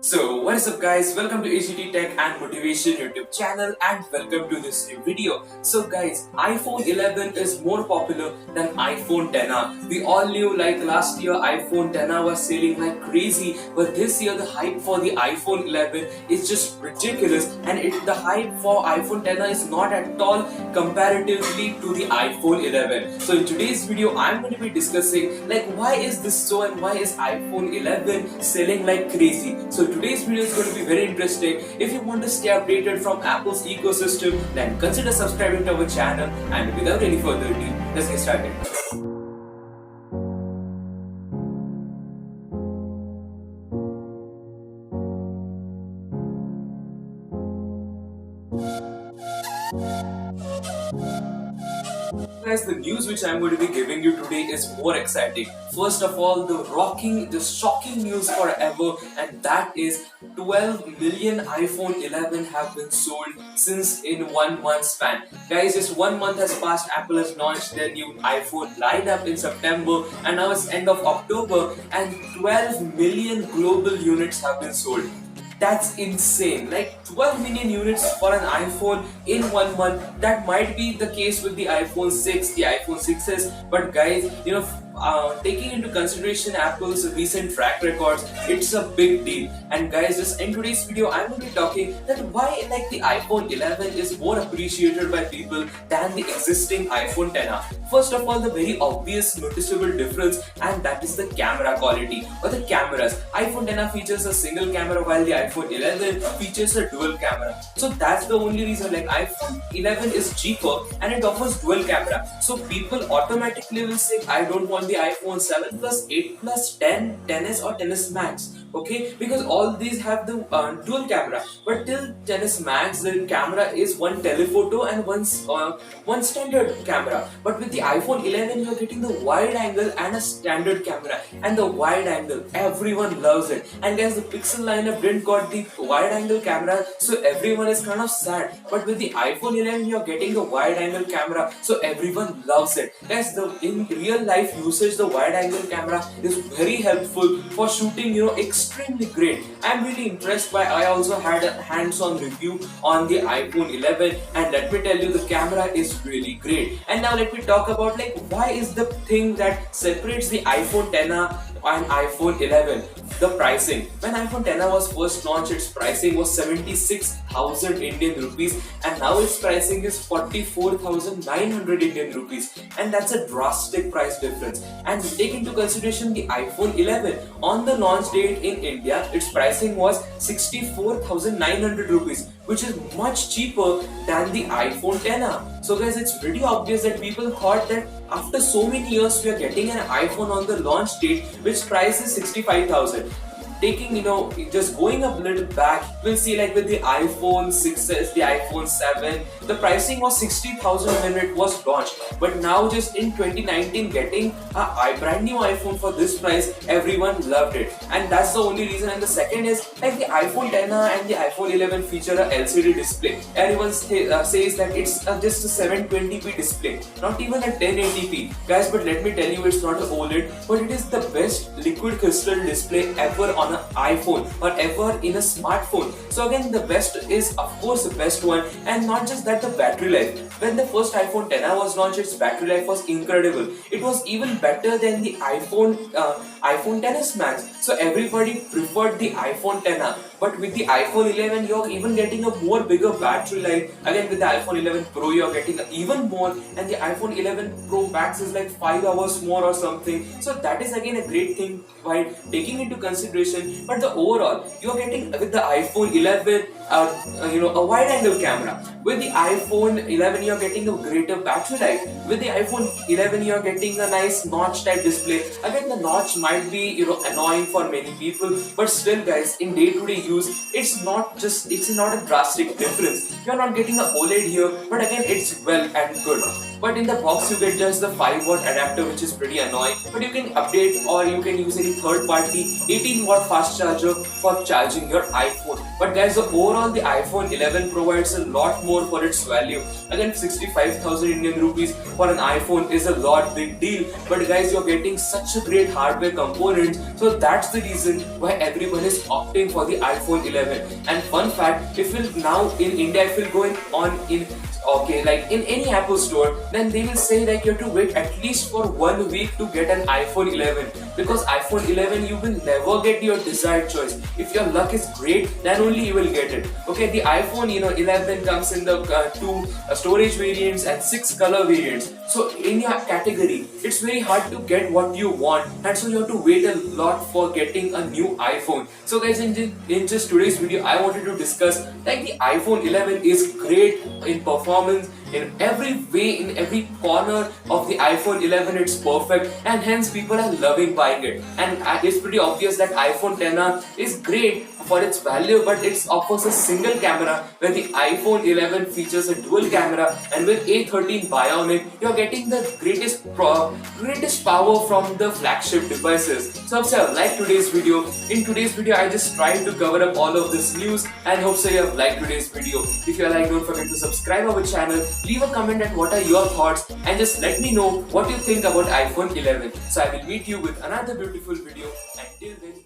So what is up guys, welcome to ACT Tech and Motivation YouTube channel and welcome to this new video. So guys, iPhone 11 is more popular than iPhone 10. We all knew like last year iPhone 10 was selling like crazy, but this year the hype for the iPhone 11 is just ridiculous, and the hype for iPhone 10 is not at all comparatively to the iPhone 11. So in today's video I'm going to be discussing like why is this so and why is iPhone 11 selling like crazy. So today's video is going to be very interesting. If you want to stay updated from Apple's ecosystem, then consider subscribing to our channel, and without any further ado, let's get started. Guys, the news which I'm going to be giving you today is more exciting. First of all, the shocking news forever, and that is 12 million iPhone 11 have been sold since in 1 month span. Guys, just 1 month has passed. Apple has launched their new iPhone lineup in September, and now it's end of October, and 12 million global units have been sold. That's insane. Like 12 million units for an iPhone in 1 month. That might be the case with the iPhone 6, the iPhone 6s. But guys, taking into consideration Apple's recent track records, it's a big deal. And guys, just in today's video, I'm going to be talking that why like the iPhone 11 is more appreciated by people than the existing iPhone 10. First of all, the very obvious noticeable difference, and that is the camera quality or the cameras. iPhone 10 features a single camera while the iPhone 11 features a dual camera. So that's the only reason like iPhone 11 is cheaper and it offers dual camera. So people automatically will say, I don't want the iPhone 7 plus 8 plus 10, 10s or 10s Max. Okay, because all these have the dual camera, but till 10s Max the camera is one telephoto and one standard camera. But with the iPhone 11 you're getting the wide angle and a standard camera, and the wide angle everyone loves it. And guys, the Pixel lineup didn't got the wide angle camera, so everyone is kind of sad. But with the iPhone 11 you're getting the wide angle camera, so everyone loves it. Guys, in real life usage the wide angle camera is very helpful for shooting, extremely great. I'm really impressed by. I also had a hands-on review on the iPhone 11, and let me tell you, the camera is really great. And now let me talk about like why is the thing that separates the iPhone 10 and iPhone 11. The pricing. When iPhone 10 was first launched, its pricing was 76,000 Indian rupees, and now its pricing is 44,900 Indian rupees, and that's a drastic price difference. And take into consideration the iPhone 11 on the launch date in India, its pricing was 64,900 rupees, which is much cheaper than the iPhone 10. So guys, it's pretty obvious that people thought that after so many years we are getting an iPhone on the launch date which price is 65,000. Taking, just going a little back, we'll see like with the iPhone 6s, the iPhone 7, the pricing was 60,000 when it was launched. But now just in 2019 getting a brand new iPhone for this price, everyone loved it. And that's the only reason. And the second is like the iPhone 10 and the iPhone 11 feature a LCD display. Everyone says that it's just a 720p display, not even a 1080p. Guys, but let me tell you, it's not an OLED, but it is the best liquid crystal display ever on an iPhone or ever in a smartphone. So again, the best is of course the best one. And not just that, the battery life. When the first iPhone 10 was launched, its battery life was incredible. It was even better than the iPhone 10s Max. So everybody preferred the iPhone 10. But with the iPhone 11 you're even getting a more bigger battery life. Again, with the iPhone 11 Pro you're getting even more, and the iPhone 11 Pro Max is like 5 hours more or something. So that is again a great thing while taking into consideration. But the overall you're getting with the iPhone 11 a wide angle camera. With the iPhone 11 you're getting a greater battery life. With the iPhone 11 you're getting a nice notch type display. Again, the notch might be annoying for many people, but still guys, in day-to-day use, it's not a drastic difference. You're not getting a OLED here, but again it's well and good. But in the box you get just the 5-watt adapter, which is pretty annoying, but you can update or you can use any third party 18-watt fast charger for charging your iPhone. But guys, the overall overall the iPhone 11 provides a lot more for its value. Again, 65,000 Indian rupees for an iPhone is a lot big deal, but guys, you're getting such a great hardware components, so that's the reason why everyone is opting for the iPhone 11. And fun fact, if you'll now in India, if you'll go in okay, like in any Apple store, then they will say like you have to wait at least for 1 week to get an iPhone 11, because iPhone 11 you will never get your desired choice. If your luck is great, then only you will get it. Okay, the iPhone 11 comes in the two storage variants and 6 color variants. So in your category, it's very hard to get what you want, and so you have to wait a lot for getting a new iPhone. So guys, in just today's video, I wanted to discuss like the iPhone 11 is great in performance, in every way, in every corner of the iPhone 11 it's perfect, and hence people are loving buying it. And it's pretty obvious that iPhone XR is great for its value, but it offers a single camera, where the iPhone 11 features a dual camera, and with A13 Bionic you're getting the greatest power from the flagship devices. So hope you have liked today's video. In today's video I just tried to cover up all of this news, and hope so you have liked today's video. If you are like, don't forget to subscribe our channel, leave a comment at what are your thoughts, and just let me know what you think about iPhone 11. So I will meet you with another beautiful video. Until then,